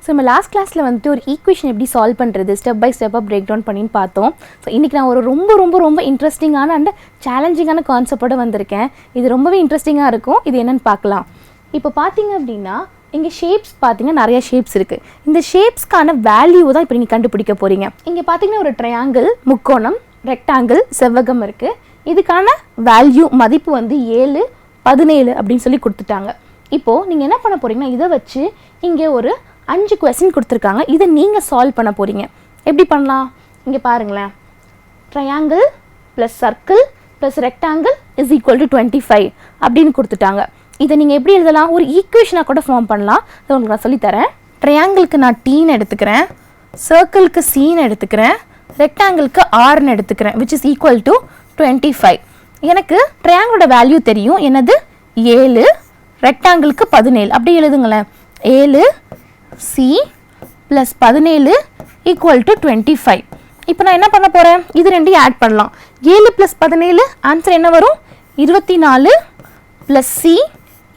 So நம்ம last கிளாஸில் வந்துட்டு ஒரு ஈக்குவேஷன் எப்படி சால்வ் பண்ணுறது ஸ்டெப் பை ஸ்டெப்பாக பிரேக் டவுன் பண்ணின்னு பார்த்தோம். ஸோ இன்றைக்கி நான் ஒரு ரொம்ப இன்ட்ரெஸ்டிங்கான அண்ட் சேலஞ்சிங்கான கான்செப்டோடு வந்திருக்கேன். இது ரொம்பவே இன்ட்ரெஸ்டிங்காக இருக்கும். இது என்னென்னு பார்க்கலாம். இப்போ பார்த்தீங்க அப்படின்னா இங்கே ஷேப்ஸ் பார்த்தீங்கன்னா நிறைய ஷேப்ஸ் இருக்குது. இந்த ஷேப்ஸ்க்கான வேல்யூ தான் இப்போ நீங்கள் கண்டுபிடிக்க போகிறீங்க. இங்கே பார்த்தீங்கன்னா ஒரு ட்ரையாங்கிள், முக்கோணம், ரெக்டாங்கிள், செவ்வகம் இருக்குது. இதுக்கான வேல்யூ மதிப்பு வந்து 7, 17 அப்படின்னு சொல்லி கொடுத்துட்டாங்க. இப்போது நீங்கள் என்ன பண்ண போகிறீங்கன்னா இதை வச்சு இங்கே ஒரு 5 கொஸ்டின் கொடுத்துருக்காங்க. இதை நீங்கள் சால்வ் பண்ண போகிறீங்க. எப்படி பண்ணலாம்? இங்கே பாருங்களேன். Triangle plus circle plus rectangle is equal to 25 அப்படின்னு கொடுத்துட்டாங்க. இதை நீங்கள் எப்படி எழுதலாம்? ஒரு ஈக்குவேஷனாக கூட ஃபார்ம் பண்ணலாம். அதை உங்களுக்கு நான் சொல்லித்தரேன். ட்ரையாங்கிளுக்கு நான் டீன்னு எடுத்துக்கிறேன், சர்க்கிளுக்கு சீன்னு எடுத்துக்கிறேன், ரெக்டாங்கிளுக்கு ஆர்ன்னு எடுத்துக்கிறேன், விச் இஸ் ஈக்குவல் டு 25. எனக்கு ட்ரையாங்கிளோட வேல்யூ தெரியும். என்னது? 7, ரெக்டாங்கிளுக்கு 17. அப்படி எழுதுங்களேன். 7 C ப்ளஸ் 17 ஈக்குவல் டு 25. இப்போ நான் என்ன பண்ண போகிறேன்? இது ரெண்டையும் ஆட் பண்ணலாம். 7 ப்ளஸ் 17 ஆன்சர் என்ன வரும்? 24 ப்ளஸ் C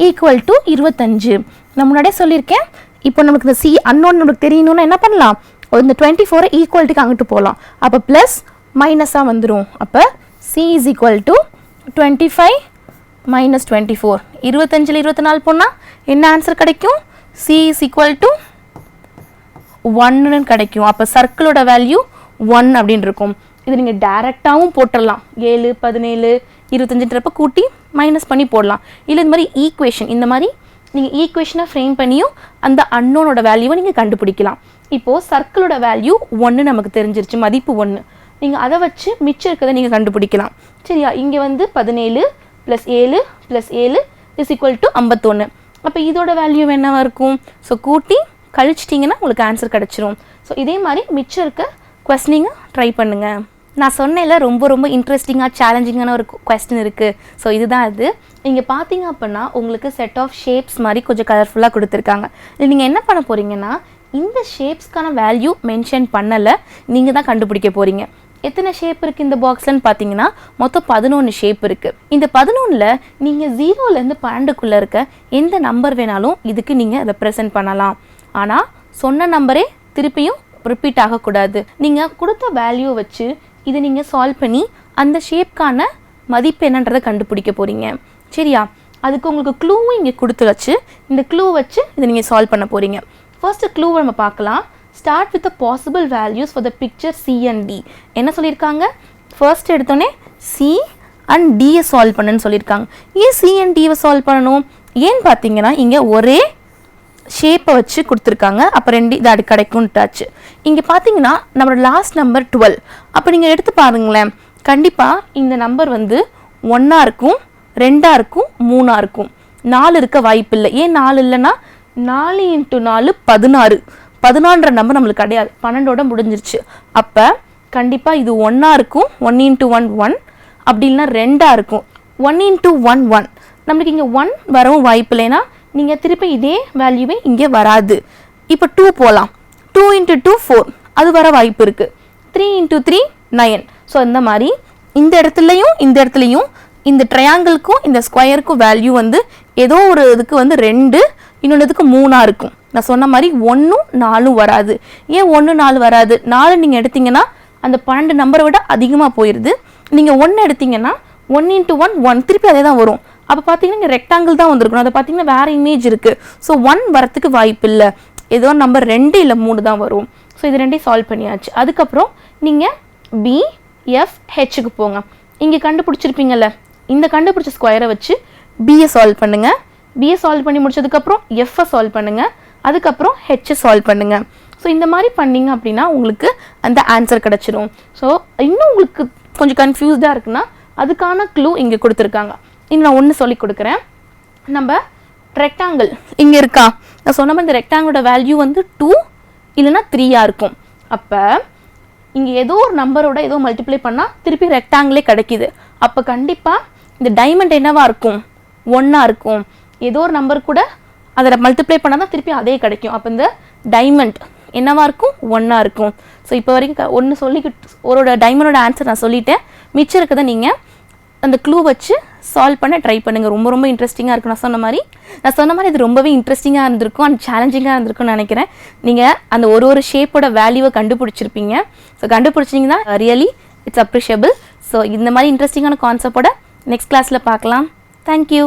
ஈக்குவல் டு 25. நான் முன்னாடியே சொல்லியிருக்கேன். இப்போ நமக்கு இந்த C அன்னோன் நமக்கு தெரியணும்னா என்ன பண்ணலாம்? இந்த 24 ஈக்குவல்ட்டுக்கு அங்கிட்டு போகலாம். அப்போ ப்ளஸ் மைனஸாக வந்துடும். அப்போ C is equal to 25 minus 24. 25ல் 24 போனால் என்ன ஆன்சர் கிடைக்கும்? C இஸ் ஈக்குவல் டு 1 கிடைக்கும். அப்போ சர்க்கிளோட வேல்யூ 1 அப்படின்னு இருக்கும். இது நீங்கள் டைரெக்டாகவும் போட்டுடலாம். 7, 17, 25ன்றப்ப கூட்டி மைனஸ் பண்ணி போடலாம். இல்லை இந்த மாதிரி ஈக்குவேஷன், இந்த மாதிரி நீங்கள் ஈக்குவேஷனை ஃப்ரேம் பண்ணியும் அந்த அன்னோனோட வேல்யூவை நீங்கள் கண்டுபிடிக்கலாம். இப்போது சர்க்கிளோட வேல்யூ 1 நமக்கு தெரிஞ்சிருச்சு, மதிப்பு 1. நீங்கள் அதை வச்சு மிச்சம் இருக்கிறத நீங்கள் கண்டுபிடிக்கலாம். சரியா? இங்கே வந்து 17 plus 7 plus 7 is equal to 51. அப்போ இதோட வேல்யூ என்னவாக இருக்கும்? ஸோ கூட்டி கழிச்சிட்டிங்கன்னா உங்களுக்கு ஆன்சர் கிடச்சிரும். ஸோ இதே மாதிரி மிச்சம் இருக்க கொஸ்டினிங்க ட்ரை பண்ணுங்கள். நான் சொன்னேன்ல ரொம்ப இன்ட்ரெஸ்டிங்காக சேலஞ்சிங்கான ஒரு கொஸ்டின் இருக்குது. ஸோ இதுதான் அது. நீங்கள் பார்த்தீங்க அப்படின்னா உங்களுக்கு செட் ஆஃப் ஷேப்ஸ் மாதிரி கொஞ்சம் கலர்ஃபுல்லாக கொடுத்துருக்காங்க. இது நீங்கள் என்ன பண்ண போகிறீங்கன்னா இந்த ஷேப்ஸ்க்கான வேல்யூ மென்ஷன் பண்ணலை, நீங்கள் தான் கண்டுபிடிக்க போகிறீங்க. எத்தனை ஷேப் இருக்குது இந்த பாக்ஸ்லன்னு பார்த்தீங்கன்னா மொத்தம் 11 ஷேப் இருக்குது. இந்த 11ல் நீங்கள் 0லேருந்து 12க்குள்ளே இருக்க எந்த நம்பர் வேணாலும் இதுக்கு நீங்கள் ரெப்ரசன்ட் பண்ணலாம். ஆனால் சொன்ன நம்பரே திருப்பியும் ரிப்பீட் ஆகக்கூடாது. நீங்கள் கொடுத்த வேல்யூ வச்சு இதை நீங்கள் சால்வ் பண்ணி அந்த ஷேப்க்கான மதிப்பு என்னன்றதை கண்டுபிடிக்க போகிறீங்க. சரியா? அதுக்கு உங்களுக்கு க்ளூவும் இங்கே கொடுத்து வச்சு இந்த க்ளூ வச்சு இதை நீங்கள் சால்வ் பண்ண போகிறீங்க. ஃபர்ஸ்ட் க்ளூவை நம்ம பார்க்கலாம். Start with the possible values for the picture C and D. என்ன சொல்லியிருக்காங்க? ஃபர்ஸ்ட் எடுத்தோடனே C and Dயை சால்வ் பண்ணுன்னு சொல்லியிருக்காங்க. ஏன் C and Dயை சால்வ் பண்ணணும்? ஏன்னு பார்த்தீங்கன்னா இங்கே ஒரே ஷேப்பை வச்சு கொடுத்துருக்காங்க. அப்போ 2 இது அது கிடைக்கும்ட்டாச்சு. இங்கே பார்த்தீங்கன்னா நம்மளோட லாஸ்ட் நம்பர் 12. அப்போ நீங்கள் எடுத்து பாருங்களேன். கண்டிப்பாக இந்த நம்பர் வந்து 1ஆ இருக்கும், 2ஆ இருக்கும், 3ஆ இருக்கும். 4 இருக்க வாய்ப்பு இல்லை. ஏன் 4 இல்லைன்னா 4 × 4 16. 14ன்ற நம்பர் நம்மளுக்கு கிடையாது, 12ஓட முடிஞ்சிருச்சு. அப்போ கண்டிப்பாக இது 1ஆ இருக்கும், 1 × 1 1. அப்படி இல்லைன்னா 2ஆ இருக்கும், 1 × 1 1. நம்மளுக்கு இங்கே 1 வரவும் வாய்ப்பு இல்லைன்னா நீங்கள் திருப்பி இதே வேல்யூவே இங்கே வராது. இப்போ 2 போகலாம். 2 × 2 4, அது வர வாய்ப்பு இருக்குது. 3 × 3 9. ஸோ இந்த மாதிரி இந்த இடத்துலையும் இந்த ட்ரையாங்கிளுக்கும் இந்த ஸ்கொயருக்கும் வேல்யூ வந்து ஏதோ ஒரு இதுக்கு வந்து 2, இன்னொன்று இதுக்கு 3ஆ இருக்கும். நான் சொன்ன மாதிரி 1, 4 வராது. ஏன் 1, 4 வராது? 4 நீங்கள் எடுத்தீங்கன்னா அந்த 12 நம்பரை விட அதிகமாக போயிடுது. நீங்கள் 1 எடுத்தீங்கன்னா 1 × 1 1, திருப்பி அதே தான் வரும். அப்போ பார்த்தீங்கன்னா இங்கே ரெக்டாங்கிள் தான் வந்திருக்கணும். அதை பார்த்தீங்கன்னா வேறு இமேஜ் இருக்குது. ஸோ 1 வரத்துக்கு வாய்ப்பு இல்லை. ஏதோ நம்பர் 2 இல்லை 3 தான் வரும். ஸோ இது ரெண்டையும் சால்வ் பண்ணியாச்சு. அதுக்கப்புறம் நீங்கள் B F Hக்கு போங்க. இங்கே கண்டுபிடிச்சிருப்பீங்கல்ல, இந்த கண்டுபிடிச்ச ஸ்கொயரை வச்சு Bயை சால்வ் பண்ணுங்கள். Bயை சால்வ் பண்ணி முடிச்சதுக்கப்புறம் Fஐ சால்வ் பண்ணுங்கள். அதுக்கப்புறம் Hஐ சால்வ் பண்ணுங்கள். ஸோ இந்த மாதிரி பண்ணிங்க அப்படின்னா உங்களுக்கு அந்த ஆன்சர் கிடச்சிரும். ஸோ இன்னும் உங்களுக்கு கொஞ்சம் கன்ஃபியூஸ்டாக இருக்குன்னா அதுக்கான க்ளூ இங்கே கொடுத்துருக்காங்க. இன்னும் நான் ஒன்று சொல்லி கொடுக்குறேன். நம்ம ரெக்டாங்கிள் இங்கே இருக்கா? நான் சொன்ன மாதிரி இந்த ரெக்டாங்கிளோட வேல்யூ வந்து 2 இல்லைன்னா 3ஆ இருக்கும். அப்போ இங்கே ஏதோ ஒரு நம்பரோட ஏதோ மல்டிப்ளை பண்ணால் திருப்பி ரெக்டாங்கிளே கிடைக்கிது. அப்போ கண்டிப்பாக இந்த டைமண்ட் என்னவா இருக்கும்? 1ஆ இருக்கும். ஏதோ ஒரு நம்பர் கூட அதை மல்டிப்ளை பண்ணால் தான் திருப்பி அதே கிடைக்கும். அப்போ இந்த டைமண்ட் என்னவா இருக்கும்? 1ஆ இருக்கும். ஸோ இப்போ வரைக்கும் ஒன்று சொல்லிக்கிட்டு ஒரு டைமண்டோட ஆன்சர் நான் சொல்லிட்டேன். மிச்சம் இருக்கிறத நீங்கள் அந்த க்ளூ வச்சு சால்வ் பண்ண ட்ரை பண்ணுங்கள். ரொம்ப ரொம்ப இன்ட்ரெஸ்டிங்காக இருக்கும். நான் சொன்ன மாதிரி இது ரொம்பவே இன்ட்ரெஸ்டிங்காக இருந்திருக்கும் அண்ட் சேலஞ்சிங்காக இருந்திருக்கும்னு நினைக்கிறேன். நீங்கள் அந்த ஒரு ஷேப்போட வேல்யூவை கண்டுபிடிச்சிருப்பீங்க. ஸோ கண்டுபிடிச்சிங்கன்னா ரியலி இட்ஸ் அப்ரிஷியபிள். ஸோ இந்த மாதிரி இன்ட்ரெஸ்டிங்கான கான்செப்டோட நெக்ஸ்ட் கிளாஸில் பார்க்கலாம். தேங்க்யூ.